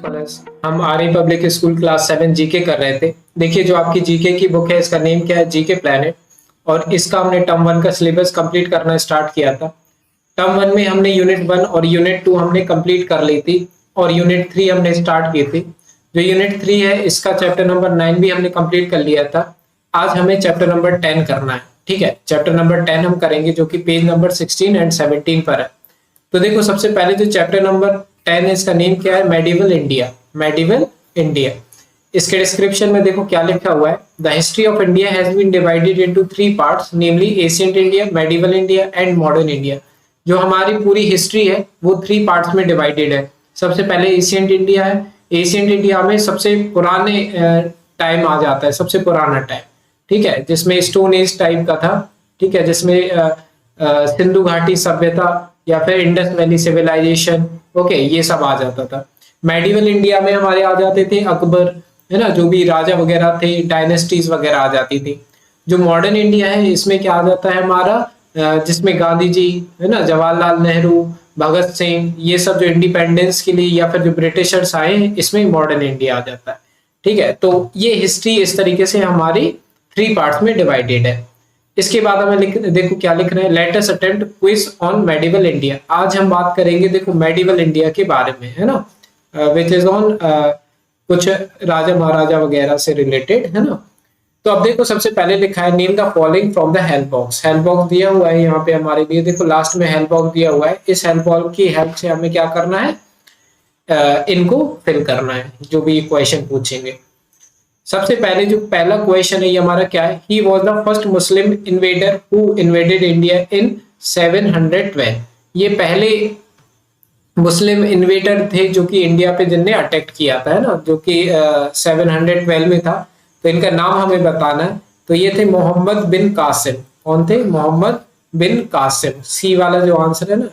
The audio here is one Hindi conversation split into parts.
स्कॉलर्स, हम आर्य पब्लिक स्कूल क्लास 7 जीके कर रहे थे। देखिए जो आपकी जीके की बुक है इसका नेम क्या है, जीके प्लेनेट, और इसका हमने टर्म 1 का सिलेबस कंप्लीट करना स्टार्ट किया था। टर्म 1 में हमने यूनिट 1 और यूनिट 2 हमने कंप्लीट कर ली थी और यूनिट 3 हमने स्टार्ट की थी। जो यूनिट 3 है इसका चैप्टर नंबर 9 भी हमने कंप्लीट कर लिया था। आज हमें चैप्टर नंबर 10 करना है। ठीक है, चैप्टर नंबर 10 हम करेंगे जो कि पेज नंबर 16 एंड 17 पर है। तो देखो सबसे पहले जो चैप्टर नंबर 10 है इसका नेम क्या है, मेडिवल इंडिया। मेडिवल इंडिया, इसके डिस्क्रिप्शन में देखो क्या लिखा हुआ है। The history of India has been divided into 3 parts, namely ancient India, medieval India and modern India. जो हमारी पूरी हिस्ट्री है वो 3 पार्ट्स में डिवाइडेड है। सबसे पहले एशियंट इंडिया है। एशियंट इंडिया में सबसे पुराने टाइम आ जाता है, सबसे पुराना टाइम, ठीक है, जिसमें स्टोन एज टाइप का था, ठीक है, जिसमें सिंधु घाटी सभ्यता या फिर इंडस वैली सिविलाइजेशन, ओके, ये सब आ जाता था। मेडिवल इंडिया में हमारे आ जाते थे अकबर, है ना, जो भी राजा वगैरह थे, डायनेस्टीज वगैरह आ जाती थी। जो मॉडर्न इंडिया है इसमें क्या आ जाता है हमारा, जिसमें गांधी जी, है ना, जवाहरलाल नेहरू, भगत सिंह, ये सब जो इंडिपेंडेंस के लिए या फिर जो ब्रिटिशर्स आए हैं, इसमें मॉडर्न इंडिया आ जाता है। ठीक है, तो ये हिस्ट्री इस तरीके से हमारी 3 पार्ट्स में डिवाइडेड है। इसके बाद हमें देखो क्या लिख रहे हैं, let us attempt quiz on medieval India. आज हम बात करेंगे देखो मेडिवल इंडिया के बारे में, है ना, विच इज ऑन कुछ राजा महाराजा वगैरह से रिलेटेड, है ना। तो अब देखो सबसे पहले लिखा है name the following from the help box. Help box दिया हुआ है यहाँ पे हमारे लिए, देखो लास्ट में हेल्प बॉक्स दिया हुआ है। इस हेल्प बॉक्स की हेल्प से हमें क्या करना है, इनको फिल करना है जो भी क्वेश्चन पूछेंगे। सबसे पहले जो पहला क्वेश्चन है ये हमारा क्या है, he was the first Muslim invader who invaded India in 712। ये पहले मुस्लिम इन्वेडर थे जो कि इंडिया पे जिनने अटैक किया था, है ना, जो कि 712 में था। तो इनका नाम हमें बताना है। तो ये थे मोहम्मद बिन कासिम। कौन थे, मोहम्मद बिन कासिम। सी वाला जो आंसर है ना,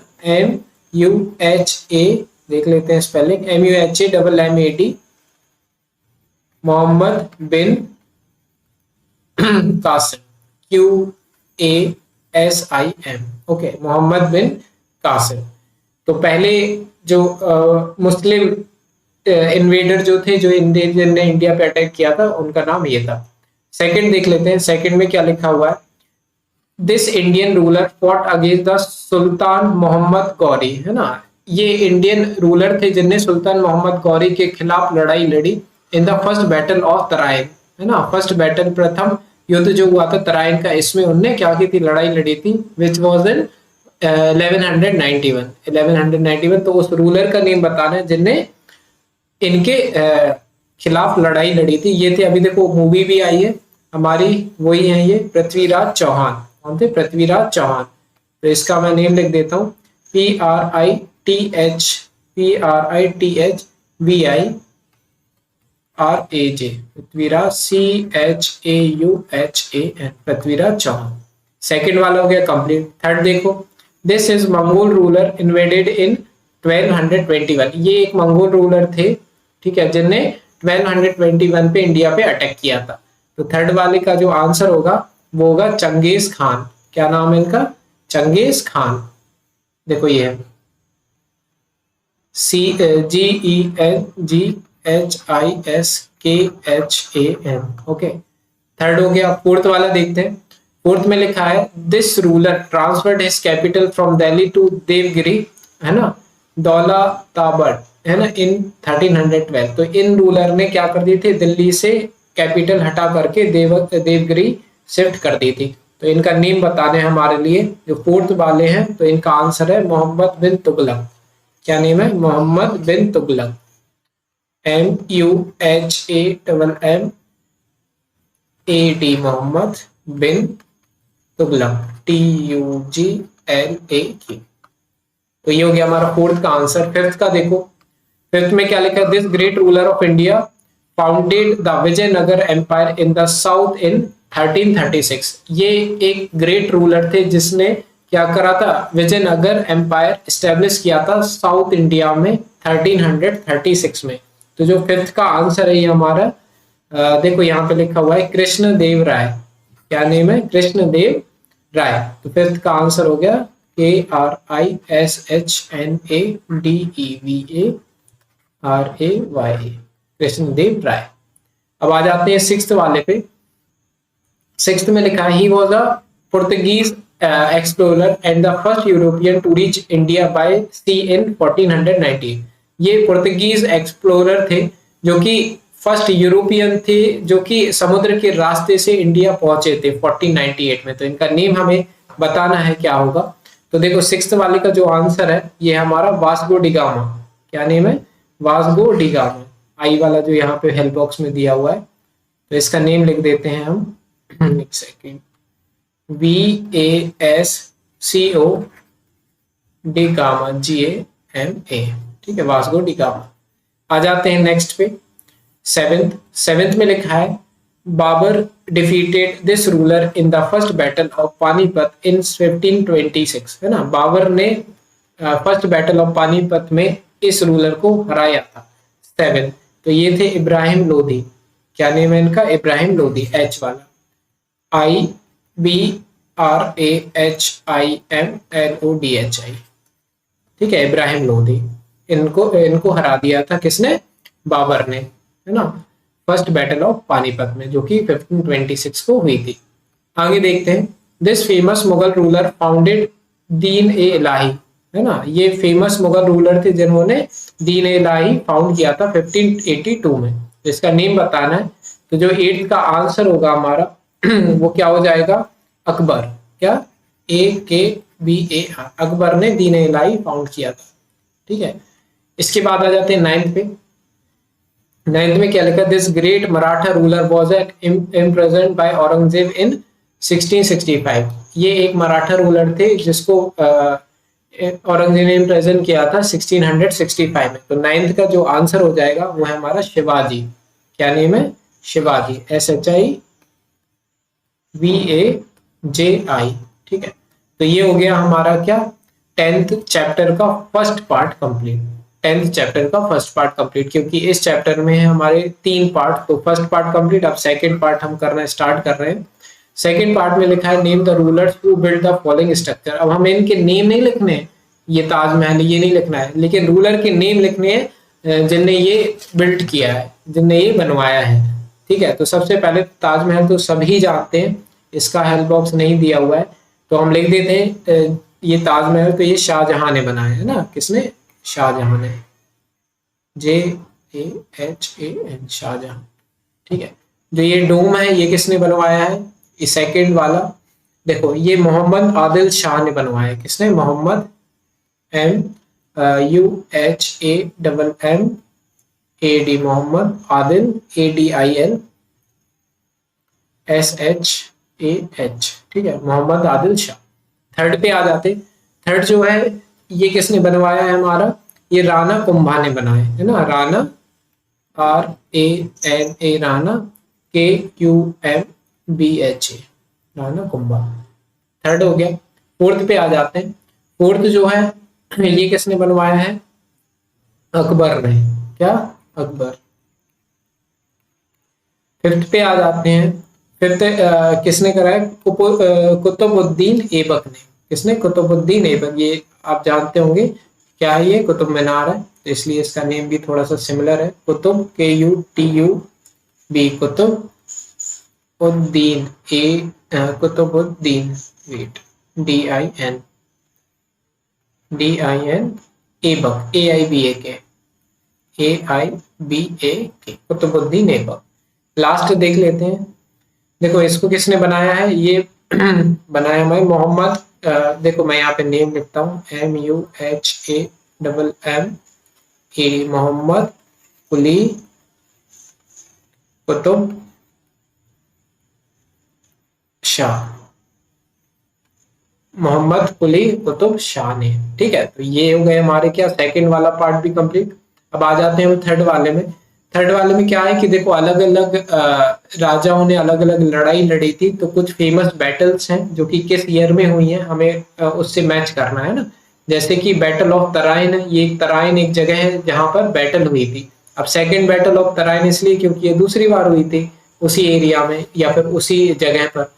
MUHA, देख लेते हैं स्पेलिंग, MUHAMMAD, मोहम्मद बिन कासिम, QASIM, ओके, मोहम्मद बिन कासिम। तो पहले जो मुस्लिम इन्वेडर जो थे, जो ने इंडिया पे अटैक किया था, उनका नाम ये था। सेकंड देख लेते हैं, सेकंड में क्या लिखा हुआ है, this Indian ruler fought against the sultan Mohammad Ghori, है ना। ये इंडियन रूलर थे जिनने सुल्तान मोहम्मद गौरी के खिलाफ लड़ाई लड़ी इन the first battle of Tarain, है ना। फर्स्ट बैटल, प्रथम युद्ध जो हुआ था तराइन का, इसमें उनने क्या की थी, लड़ाई लड़ी थी, विच वॉज इन 1191। तो उस रूलर का नेम बताना है जिनने इनके खिलाफ लड़ाई लड़ी थी। ये थे, अभी देखो मूवी भी आई है हमारी, वही है ये, पृथ्वीराज चौहान। कौन थे, पृथ्वीराज चौहान। तो इसका मैं नेम लिख देता हूँ, PRITHVIRAJ, Prithviraj, CHAUHAN, Prithviraj Chauhan. Second वाला हो गया कंप्लीट। थर्ड देखो, this is Mongol ruler invaded in 1221। ये एक मंगोल रूलर थे, ठीक है, जिनने 1221 पे इंडिया पे अटैक किया था। तो थर्ड वाले का जो आंसर होगा वो होगा चंगेज खान। क्या नाम है इनका, चंगेज खान। देखो ये है CGENGHISKHAN, ओके। थर्ड हो गया। फोर्थ वाला देखते हैं। फोर्थ में लिखा है this ruler transferred his capital from Delhi to Devagiri, है ना, दौलताबाद, है ना, इन 1312। तो इन रूलर ने क्या कर दी थी, दिल्ली से कैपिटल हटा करके देवगिरी शिफ्ट कर दी थी। तो इनका नेम बताने हमारे लिए जो फोर्थ वाले हैं, तो इनका आंसर है मोहम्मद बिन तुगलक। क्या नेम है, मोहम्मद बिन तुगलक, MUHAMMAD, मोहम्मद बिन तुगलक, TUGLAK। तो ये हो गया हमारा फोर्थ का आंसर। फिफ्थ का देखो, फिफ्थ में क्या लिखा है, this great ruler of India founded the Vijayanagar empire in the south in 1336। ये एक ग्रेट रूलर थे जिसने क्या करा था, विजयनगर एम्पायर स्टेब्लिश किया था साउथ इंडिया में 1336 में। तो जो फिफ्थ का आंसर है ये हमारा, देखो यहाँ पे लिखा हुआ है कृष्ण देव राय। क्या नेम है, कृष्ण देव राय। तो फिफ्थ का आंसर हो गया KRISHNADEVA RAYA, कृष्णदेव राय। अब आ जाते हैं सिक्स्थ वाले पे। सिक्स्थ में लिखा है he was a Portuguese explorer and the first European to reach India by sea in 1490। ये पोर्तुगीज एक्सप्लोरर थे जो कि फर्स्ट यूरोपियन थे जो कि समुद्र के रास्ते से इंडिया पहुंचे थे 1498 में। तो इनका नेम हमें बताना है क्या होगा। तो देखो सिक्स्थ वाले का जो आंसर है ये हमारा वास्को डिगामा। क्या नेम है? Vasco da Gama. आई वाला जो यहाँ पे हेल्प बॉक्स में दिया हुआ है, तो इसका नेम लिख देते हैं हम। एक सेकेंड, VASCO डिगामा, GAMA। ठीक है, वास्को डिगामा। आ जाते हैं नेक्स्ट पे, सेवेंथ में लिखा है Babar defeated this ruler in the first battle of Panipat in 1526। है ना, बाबर ने फर्स्ट बैटल ऑफ पानीपत में इस रूलर को हराया था। 7, तो ये थे इब्राहिम लोधी। क्या नेम है इनका? इब्राहिम लोधी, H वाला, IBRAHIMLODHI। ठीक है, इब्राहिम लोधी। इनको हरा दिया था किसने? बाबर ने, है ना, फर्स्ट बैटल ऑफ पानीपत में, जो कि 1526 को हुई थी। आगे देखते हैं, this famous Mughal ruler founded दीन ए इलाही। है ना, ये फेमस मुगल रूलर थे जिन्होंने दीन ए इलाही फाउंड किया था 1582 में। इसका नेम बताना है। तो जो 8th का आंसर होगा हमारा वो क्या हो जाएगा? अकबर। क्या? AKBAR, अकबर ने दीन ए इलाही फाउंड किया था। ठीक है, इसके बाद आ जाते हैं 9th पे। 9th में क्या लिखा? This great Maratha ruler was imprisoned by Aurangzeb in 1665। ये एक मराठा रूलर थे जिसको औरंगजेब ने इम्प्रिजन किया था 1665 में। तो 9th का जो आंसर हो जाएगा वो है हमारा शिवाजी। क्या नेम है? शिवाजी, SHIVAJI। ठीक है, तो ये हो गया हमारा क्या? 10th चैप्टर का first part complete. 10th chapter का फर्स्ट पार्ट कंप्लीट, क्योंकि इस चैप्टर में है हमारे 3 पार्ट। तो फर्स्ट पार्ट कंप्लीट, अब सेकंड पार्ट हम करना स्टार्ट कर रहे हैं। सेकंड पार्ट में लिखा है name the rulers who build the following structure. अब हमें इनके नेम नहीं लिखने हैं, ये ताजमहल ये नहीं लिखना है, लेकिन रूलर के नेम लिखने हैं जिनने ये बिल्ड किया है, जिनने ये बनवाया है। ठीक है, तो सबसे पहले ताजमहल तो सभी जानते हैं, इसका हेल्प बॉक्स नहीं दिया हुआ है, तो हम लिख देते हैं ये ताजमहल तो ये शाहजहां ने बनाया है ना। किसने? शाहजहां ने, JAHAN, शाहजहां। ठीक है, जो ये डोम है ये किसने बनवाया है? ये सेकंड वाला देखो, ये मोहम्मद आदिल शाह ने बनवाया है। किसने? Mohammad MUHAMMAD, Mohammad Adil ADILSHAH। ठीक है, मोहम्मद आदिल शाह। थर्ड पे आ जाते। थर्ड जो है ये किसने बनवाया है हमारा? ये राणा कुंभा ने बनाया है ना, Rana RANA, Rana KUMBHA, Rana Kumbha. Third हो गया। फोर्थ पे आ जाते हैं। फोर्थ जो है ये किसने बनवाया है? अकबर ने। क्या? अकबर। फिफ्थ पे आ जाते हैं। फिफ्थ किसने करा है? कुतुबुद्दीन ऐबक ने। किसने? कुतुबुद्दीन ऐबक। ये आप जानते होंगे क्या है, ये कुतुब मीनार है, तो इसलिए इसका नेम भी थोड़ा सा सिमिलर है। Qutub, KUTUB, Qutubuddin Qutubuddin, wait, DIN Aibak, AIBAK, Qutubuddin Aibak. Last देख लेते हैं। देखो इसको किसने बनाया है? ये बनाया मैं मोहम्मद, देखो मैं यहाँ पे नेम लिखता हूँ, MUHAMMAD, मोहम्मद कुली कुतुब शाह, मोहम्मद कुली कुतुब शाह ने। ठीक है, तो ये हो गए हमारे क्या, सेकंड वाला पार्ट भी कंप्लीट। अब आ जाते हैं हम थर्ड वाले में। थर्ड वाले में क्या है कि देखो अलग अलग राजाओं ने अलग अलग लड़ाई लड़ी थी, तो कुछ फेमस बैटल्स हैं जो कि किस ईयर में हुई हैं हमें उससे मैच करना है ना। जैसे कि बैटल ऑफ तराइन, ये तराइन एक जगह है जहां पर बैटल हुई थी। अब सेकंड बैटल ऑफ तराइन इसलिए क्योंकि ये दूसरी बार हुई थी उसी एरिया में या फिर उसी जगह पर,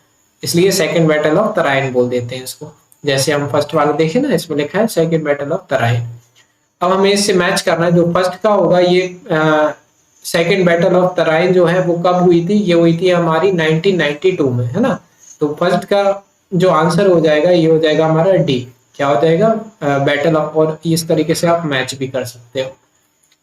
इसलिए सेकंड बैटल ऑफ तराइन बोल देते हैं इसको। जैसे हम फर्स्ट वाला देखें ना, इसमें लिखा है सेकंड बैटल ऑफ तराइन। अब हमें इससे मैच करना है। जो फर्स्ट का होगा ये सेकेंड बैटल ऑफ तराइन जो है वो कब हुई थी, ये हुई थी हमारी 1992 में, है ना। तो फर्स्ट का जो आंसर हो जाएगा ये हो जाएगा हमारा डी, क्या हो जाएगा, बैटल ऑफ। और इस तरीके से आप मैच भी कर सकते हो,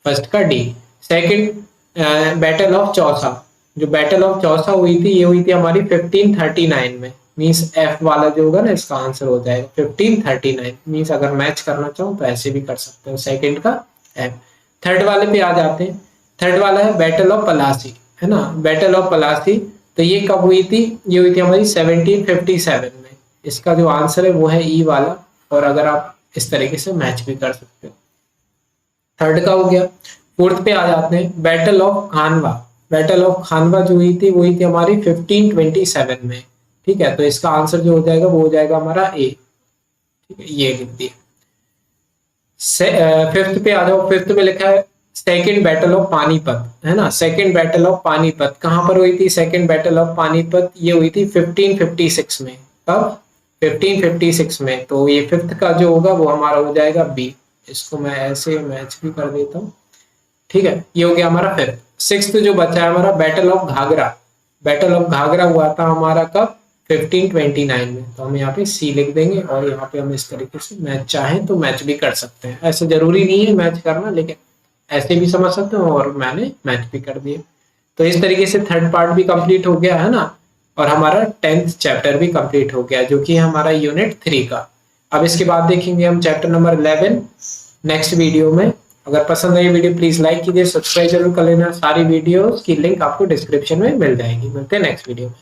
फर्स्ट का D. Second battle of Chausa, जो बैटल ऑफ चौसा हुई थी ये हुई थी हमारी 1539 में, मींस एफ वाला जो होगा ना इसका आंसर हो जाएगा 1539। मींस अगर मैच करना चाहो तो ऐसे भी कर सकते हो, सेकंड का एफ। थर्ड वाले पे आ जाते हैं। थर्ड वाला है बैटल ऑफ पलासी, है ना। बैटल ऑफ पलासी तो ये कब हुई थी, ये हुई थी हमारी 1757 में। इसका जो आंसर है वो है ई वाला। और अगर आप इस तरीके से मैच भी कर सकते हो, थर्ड का हो गया। फोर्थ पे आ जाते हैं, battle of Khanwa. Battle of Khanwa जो हुई थी वो हुई थी हमारी 1527 में, ठीक है। तो इसका आंसर जो हो जाएगा वो हो जाएगा हमारा ए, ठीक है, ये लिख दिया। फिफ्थ पे आ जाओ। फिफ्थ पे लिखा है सेकेंड बैटल ऑफ पानीपत, है ना। सेकेंड बैटल ऑफ पानीपत कहां पर हुई थी, सेकेंड बैटल ऑफ पानीपत ये हुई थी 1556 में। कब, 1556 में। तो ये फिफ्थ का जो होगा वो हमारा हो जाएगा बी। इसको मैं ऐसे मैच भी कर देता हूँ, ठीक है। ये हो गया हमारा फिफ्थ। सिक्स्थ जो बचा है हमारा battle of Ghaghra. Battle of Ghaghra हुआ था हमारा कब, 1529 में। तो हम यहाँ पे सी लिख देंगे और यहाँ पे हम इस तरीके से मैच चाहें तो मैच भी कर सकते हैं। ऐसे जरूरी नहीं है मैच करना, लेकिन ऐसे भी समझ सकते हो। और मैंने मैच भी कर दिए। तो इस तरीके से थर्ड पार्ट भी कंप्लीट हो गया, है ना। और हमारा 10th चैप्टर भी कंप्लीट हो गया, जो कि हमारा यूनिट 3 का। अब इसके बाद देखेंगे हम चैप्टर नंबर 11 नेक्स्ट वीडियो में। अगर पसंद आई वीडियो प्लीज लाइक कीजिए, सब्सक्राइब जरूर कर लेना। सारी वीडियोस की लिंक आपको डिस्क्रिप्शन में मिल जाएगी। मिलते हैं नेक्स्ट वीडियो में।